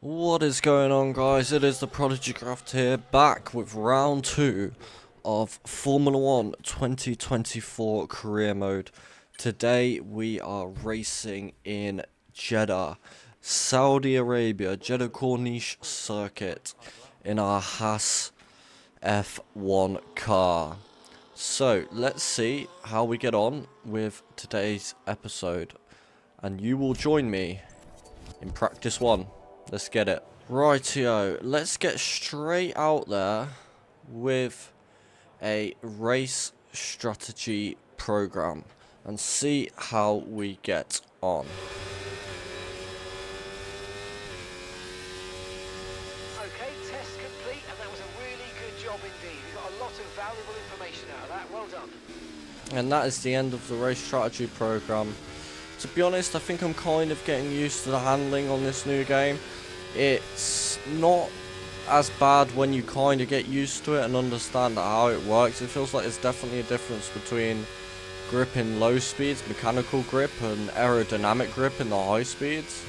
What is going on, guys? It is the ProdigyCraft here, back with round 2 of Formula 1 2024 career mode. Today we are racing in Jeddah, Saudi Arabia, Jeddah Corniche circuit in our Haas F1 car. So let's see how we get on with today's episode, and you will join me in practice 1. Let's get it. Rightio, let's get straight out there with a race strategy program and see how we get on. Okay, test complete, and that was a really good job indeed. You got a lot of valuable information out of that. Well done. And that is the end of the race strategy program. To be honest, I think I'm kind of getting used to the handling on this new game. It's not as bad when you kind of get used to it and understand how it works. It feels like there's definitely a difference between grip in low speeds, mechanical grip, and aerodynamic grip in the high speeds.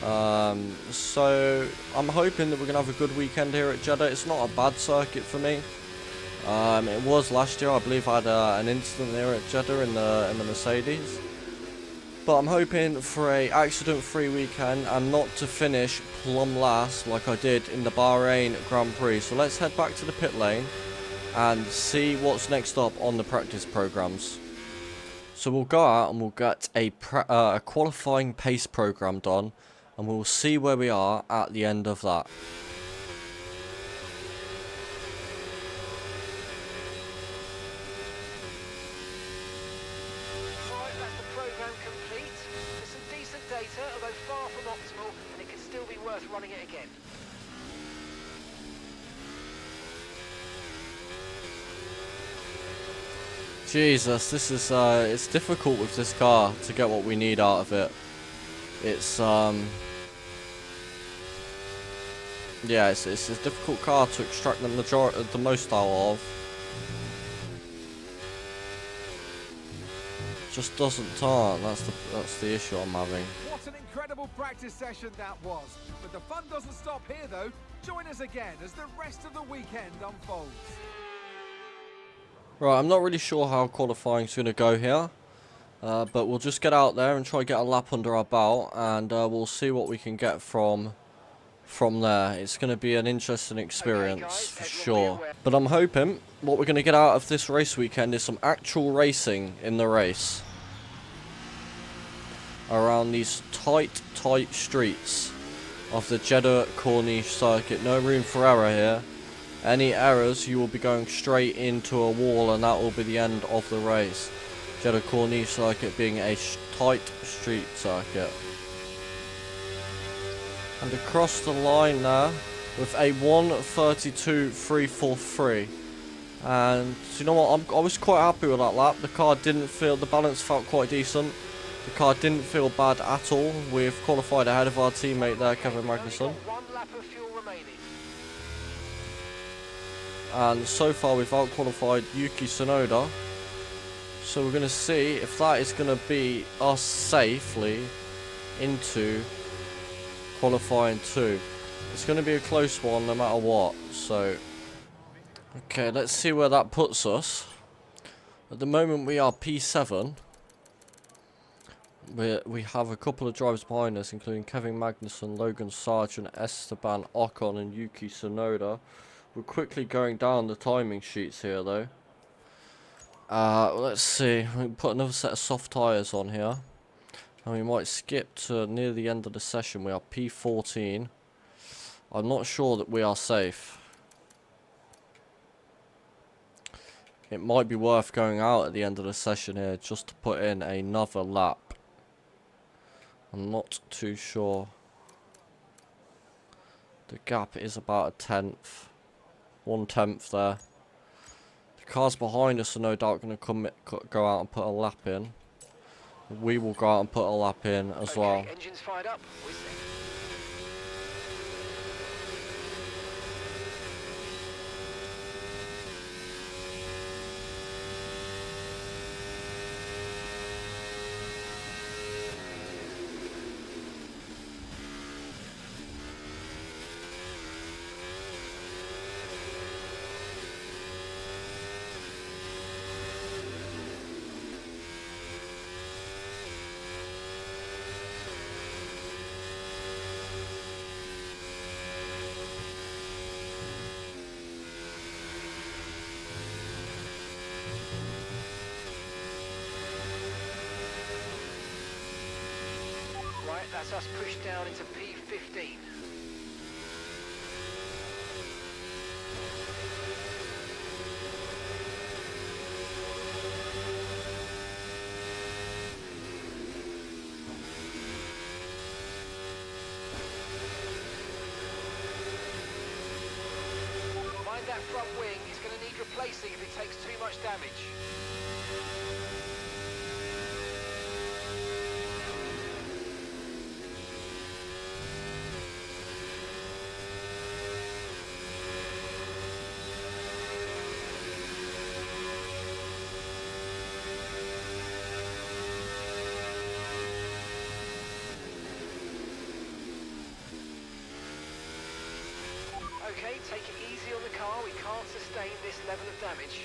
So I'm hoping that we're going to have a good weekend here at Jeddah. It's not a bad circuit for me. It was last year. I believe I had an incident there at Jeddah in the Mercedes. But I'm hoping for a accident-free weekend and not to finish plumb last like I did in the Bahrain Grand Prix. So let's head back to the pit lane and see what's next up on the practice programs. So we'll go out and we'll get a qualifying pace program done, and we'll see where we are at the end of that. Right, that's the program complete. There's some decent data, although far from optimal, and it could still be worth running it again. Jesus, this is it's difficult with this car to get what we need out of it. It's yeah, it's a difficult car to extract the most out of. Just doesn't turn. That's the issue I'm having. What an incredible practice session that was. But the fun doesn't stop here though. Join us again as the rest of the weekend unfolds. Right, I'm not really sure how qualifying's going to go here. But we'll just get out there and try to get a lap under our belt, and we'll see what we can get from there. It's going to be an interesting experience for sure. But I'm hoping what we're going to get out of this race weekend is some actual racing in the race around these tight streets of the Jeddah Corniche circuit. No room for error here. Any errors, you will be going straight into a wall, and that will be the end of the race. Jeddah Corniche circuit being a tight street circuit. And across the line there with a 1:32.343. And you know what? I was quite happy with that lap. The balance felt quite decent. The car didn't feel bad at all. We've qualified ahead of our teammate there, Kevin Magnussen. One lap of fuel remaining. And so far we've out-qualified Yuki Tsunoda. So we're going to see if that is going to be us safely into qualifying 2. It's going to be a close one no matter what. So, okay, let's see where that puts us. At the moment we are P7. We have a couple of drivers behind us, including Kevin Magnussen, Logan Sargent, Esteban Ocon and Yuki Tsunoda. We're quickly going down the timing sheets here though. Let's see, we can put another set of soft tyres on here. And we might skip to near the end of the session. We are P14. I'm not sure that we are safe. It might be worth going out at the end of the session here just to put in another lap. I'm not too sure. The gap is about a tenth. 1/10 there. The cars behind us are no doubt going to go out and put a lap in. We will go out and put a lap in as well. Engines fired up. We're set. That's us pushed down into P15. Mind that front wing, it's going to need replacing if it takes too much damage. Okay, take it easy on the car, we can't sustain this level of damage.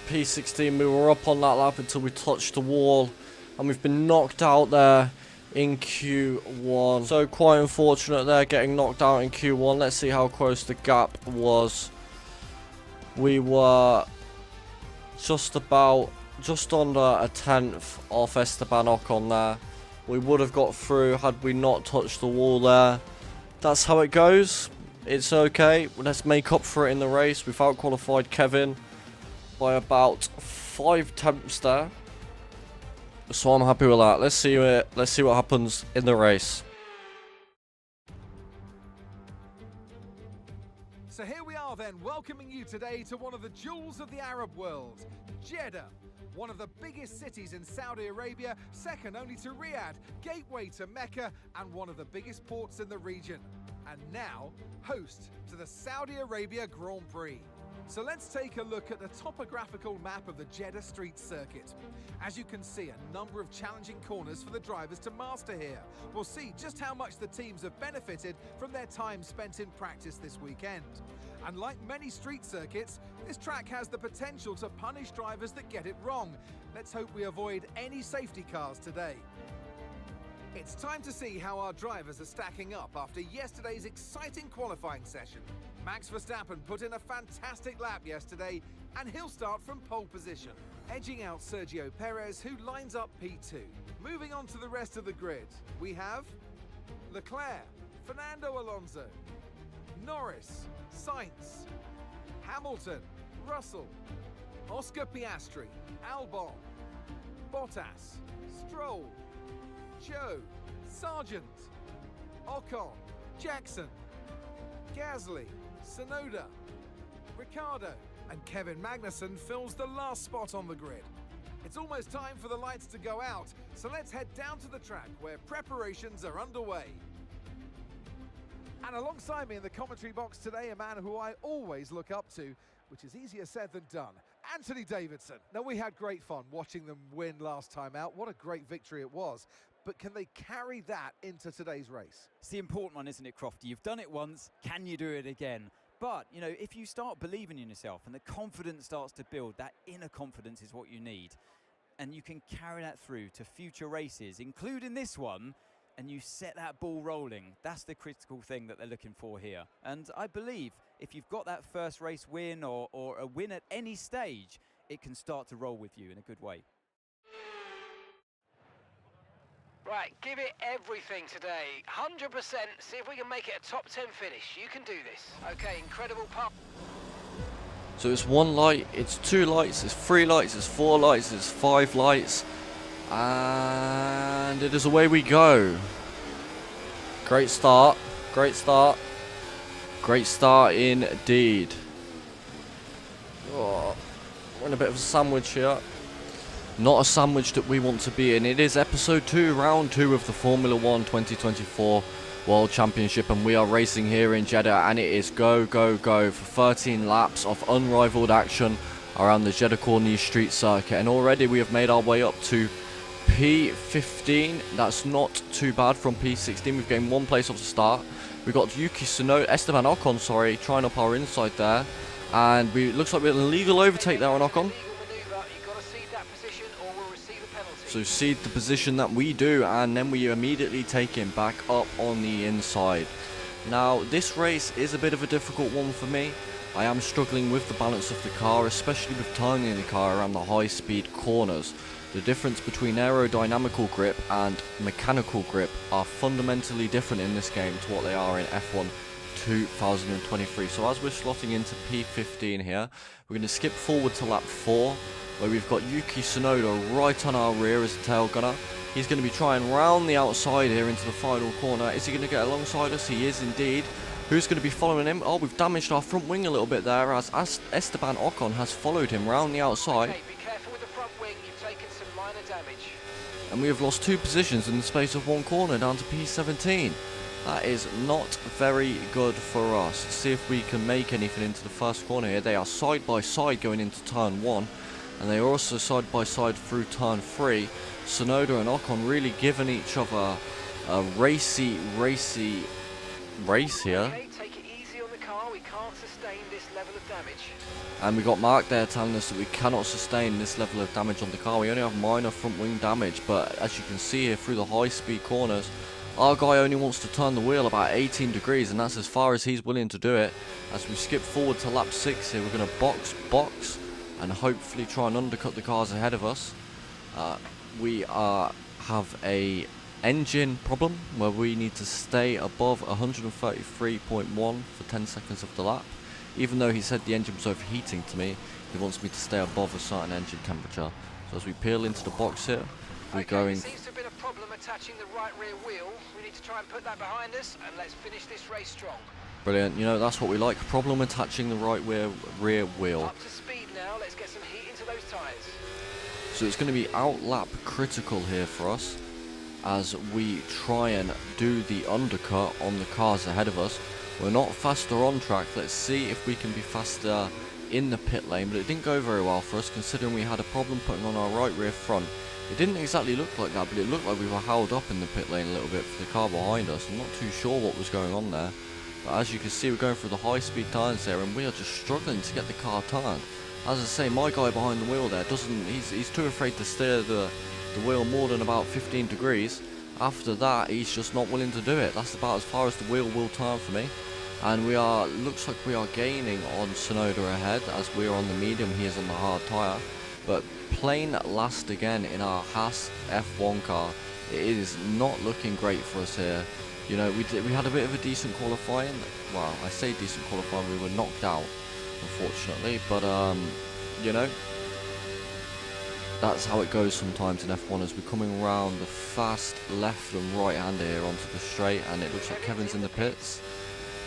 P16, we were up on that lap until we touched the wall, and we've been knocked out there in Q1. So quite unfortunate there, getting knocked out in Q1. Let's see how close the gap was. We were just under a tenth off Esteban Ocon there. We would have got through had we not touched the wall there. That's how it goes. It's okay. Let's make up for it in the race. We've out-qualified Kevin by about 5 tenths there. So I'm happy with that. Let's see what happens in the race. So here we are then, welcoming you today to one of the jewels of the Arab world, Jeddah. One of the biggest cities in Saudi Arabia, second only to Riyadh, gateway to Mecca, and one of the biggest ports in the region. And now, host to the Saudi Arabia Grand Prix. So let's take a look at the topographical map of the Jeddah Street Circuit. As you can see, a number of challenging corners for the drivers to master here. We'll see just how much the teams have benefited from their time spent in practice this weekend. And like many street circuits, this track has the potential to punish drivers that get it wrong. Let's hope we avoid any safety cars today. It's time to see how our drivers are stacking up after yesterday's exciting qualifying session. Max Verstappen put in a fantastic lap yesterday, and he'll start from pole position, edging out Sergio Perez, who lines up P2. Moving on to the rest of the grid, we have Leclerc, Fernando Alonso, Norris, Sainz, Hamilton, Russell, Oscar Piastri, Albon, Bottas, Stroll, Joe, Sargent, Ocon, Jackson, Gasly, Tsunoda, Ricciardo, and Kevin Magnussen fills the last spot on the grid. It's almost time for the lights to go out, so let's head down to the track where preparations are underway. And alongside me in the commentary box today, a man who I always look up to, which is easier said than done, Anthony Davidson. Now, we had great fun watching them win last time out. What a great victory it was. But can they carry that into today's race? It's the important one, isn't it, Crofty? You've done it once, can you do it again? But, you know, if you start believing in yourself and the confidence starts to build, that inner confidence is what you need. And you can carry that through to future races, including this one, and you set that ball rolling. That's the critical thing that they're looking for here. And I believe if you've got that first race win or a win at any stage, it can start to roll with you in a good way. Right, give it everything today. 100%. See if we can make it a top 10 finish. You can do this. Okay, incredible pump. So it's 1 light, it's 2 lights, it's 3 lights, it's 4 lights, it's 5 lights. And it is away we go. Great start. Great start. Great start indeed. Oh, we're in a bit of a sandwich here. Not a sandwich that we want to be in. It is episode 2, round 2 of the Formula 1 2024 World Championship, and we are racing here in Jeddah, and it is go, go, go for 13 laps of unrivaled action around the Jeddah Corniche Street Circuit, and already we have made our way up to P15. That's not too bad from P16. We've gained 1 place off the start. We've got Esteban Ocon, sorry, trying up our inside there, and looks like we're an illegal overtake there on Ocon. So cede the position that we do, and then we immediately take him back up on the inside. Now, this race is a bit of a difficult one for me. I am struggling with the balance of the car, especially with turning the car around the high speed corners. The difference between aerodynamical grip and mechanical grip are fundamentally different in this game to what they are in F1 2023. So as we're slotting into P15 here, we're going to skip forward to lap 4, where we've got Yuki Tsunoda right on our rear as a tail gunner. He's going to be trying round the outside here into the final corner. Is he going to get alongside us? He is indeed. Who's going to be following him? Oh, we've damaged our front wing a little bit there, as Esteban Ocon has followed him round the outside. Okay, be careful with the front wing. You've taken some minor damage. And we have lost 2 positions in the space of 1 corner down to P17. That is not very good for us. See if we can make anything into the first corner here. They are side by side going into turn 1. And they are also side by side through turn 3. Tsunoda and Ocon really giving each other a racy race here. Okay, take it easy on the car. We can't sustain this level of damage. And we got Mark there telling us that we cannot sustain this level of damage on the car. We only have minor front wing damage, but as you can see here through the high speed corners, our guy only wants to turn the wheel about 18 degrees, and that's as far as he's willing to do it. As we skip forward to lap 6 here, we're going to box, and hopefully try and undercut the cars ahead of us. We have a engine problem where we need to stay above 133.1 for 10 seconds of the lap. Even though he said the engine was overheating to me, he wants me to stay above a certain engine temperature. So as we peel into the box here, we're going... There seems to have been a problem attaching the right rear wheel. We need to try and put that behind us, and let's finish this race strong. Brilliant. You know, that's what we like. Problem attaching the right rear wheel. Up to speed now. Let's get some heat into those tyres. So it's going to be out-lap critical here for us as we try and do the undercut on the cars ahead of us. We're not faster on track. Let's see if we can be faster in the pit lane, but it didn't go very well for us considering we had a problem putting on our right rear front. It didn't exactly look like that, but it looked like we were held up in the pit lane a little bit for the car behind us. I'm not too sure what was going on there, but as you can see, we're going through the high speed turns there and we are just struggling to get the car turned. As I say, my guy behind the wheel there he's too afraid to steer the wheel more than about 15 degrees. After that, he's just not willing to do it. That's about as far as the wheel will turn for me. And looks like we are gaining on Tsunoda ahead as we're on the medium, he is on the hard tyre. But plain last again in our Haas F1 car. It is not looking great for us here. You know, we had a bit of a decent qualifying. Well, I say decent qualifying, we were knocked out, unfortunately. But, you know, that's how it goes sometimes in F1 as we're coming around the fast left and right hander here onto the straight, and it looks like Kevin's in the pits.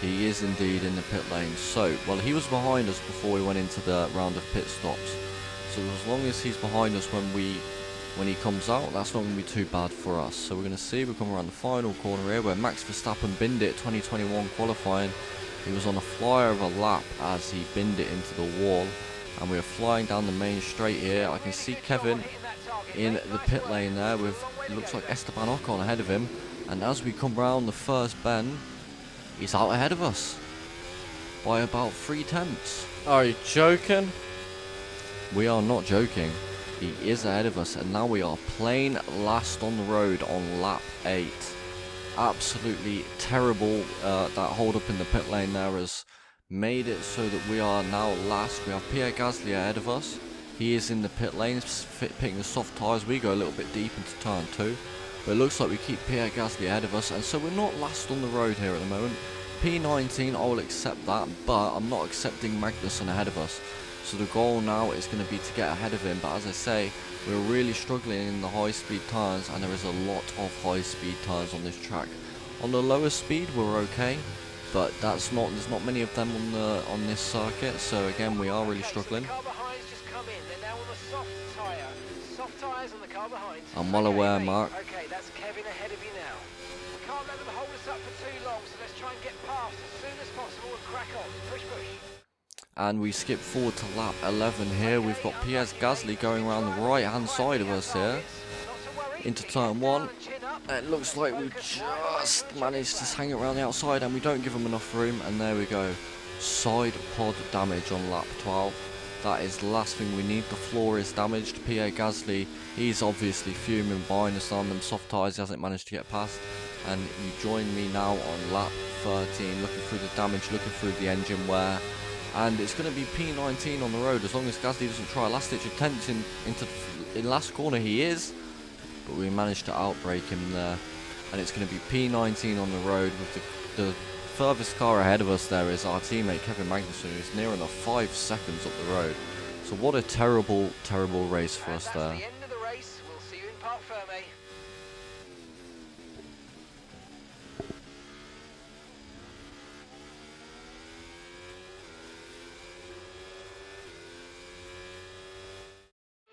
He is indeed in the pit lane. So, well, he was behind us before we went into the round of pit stops. So as long as he's behind us when he comes out, that's not going to be too bad for us. So we're going to see, we come around the final corner here where Max Verstappen binned it 2021 qualifying. He was on a flyer of a lap as he binned it into the wall. And we are flying down the main straight here. I can see Kevin in the pit lane there with, it looks like Esteban Ocon ahead of him. And as we come round the first bend, he's out ahead of us by about 3/10. Are you joking? We are not joking. He is ahead of us, and now we are plain last on the road on lap 8. Absolutely terrible. That hold up in the pit lane there has made it so that we are now last. We have Pierre Gasly ahead of us. He is in the pit lane, picking the soft tyres. We go a little bit deep into turn 2. But it looks like we keep Pierre Gasly ahead of us, and so we're not last on the road here at the moment. P19, I will accept that, but I'm not accepting Magnussen ahead of us. So the goal now is going to be to get ahead of him, but as I say, we're really struggling in the high speed turns, and there is a lot of high speed turns on this track. On the lower speed we're okay, but there's not many of them on this circuit, so again we are really struggling. So the car behind's just come in. They're now on the soft tyre. Soft tyres on the car behind. I'm well aware, Mark. Okay, that's Kevin ahead of you now. We can't let them hold us up for too long, so let's try and get past as soon as possible and crack on. Push, push. And we skip forward to lap 11 here. We've got Pierre Gasly going around the right hand side of us here into turn 1. It looks like we just managed to hang it around the outside, and we don't give him enough room, and there we go. Side pod damage on lap 12. That is the last thing we need. The floor is damaged. Pierre Gasly, he's obviously fuming behind us on them soft tyres. He hasn't managed to get past. And you join me now on lap 13, looking through the damage, looking through the engine wear. and it's going to be P19 on the road as long as Gasly doesn't try a last-ditch attempt in last corner. He is, but we managed to outbrake him there, and it's going to be P19 on the road with the furthest car ahead of us. There is our teammate Kevin Magnussen, who's near enough 5 seconds up the road. So what a terrible, terrible race for us there. That's the end of the race. We'll see you in Parc Fermé.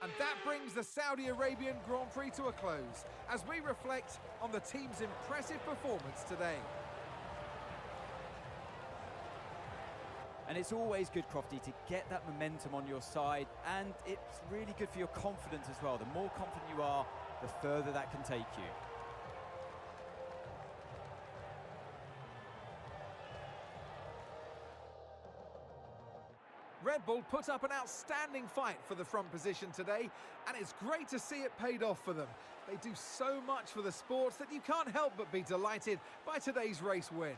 And that brings the Saudi Arabian Grand Prix to a close as we reflect on the team's impressive performance today. And it's always good, Crofty, to get that momentum on your side, and it's really good for your confidence as well. The more confident you are, the further that can take you. Red Bull put up an outstanding fight for the front position today, and it's great to see it paid off for them. They do so much for the sport that you can't help but be delighted by today's race win.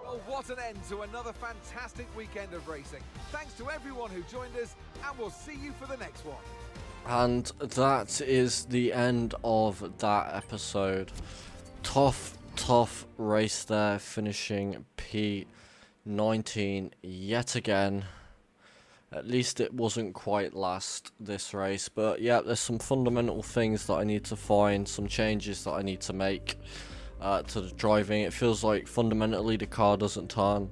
Well, what an end to another fantastic weekend of racing. Thanks to everyone who joined us, and we'll see you for the next one. And that is the end of that episode. Tough race there, finishing P19 yet again. At least it wasn't quite last this race, but yeah, there's some fundamental things that I need to find, some changes that I need to make to the driving. It feels like fundamentally the car doesn't turn.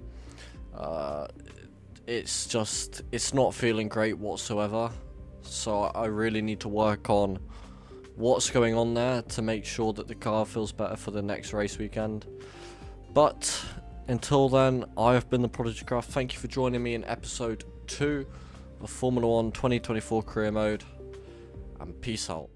It's not feeling great whatsoever. So I really need to work on what's going on there to make sure that the car feels better for the next race weekend. But until then, I have been the ProdigyCraft. Thank you for joining me in episode 2 of Formula 1 2024 Career Mode, and peace out.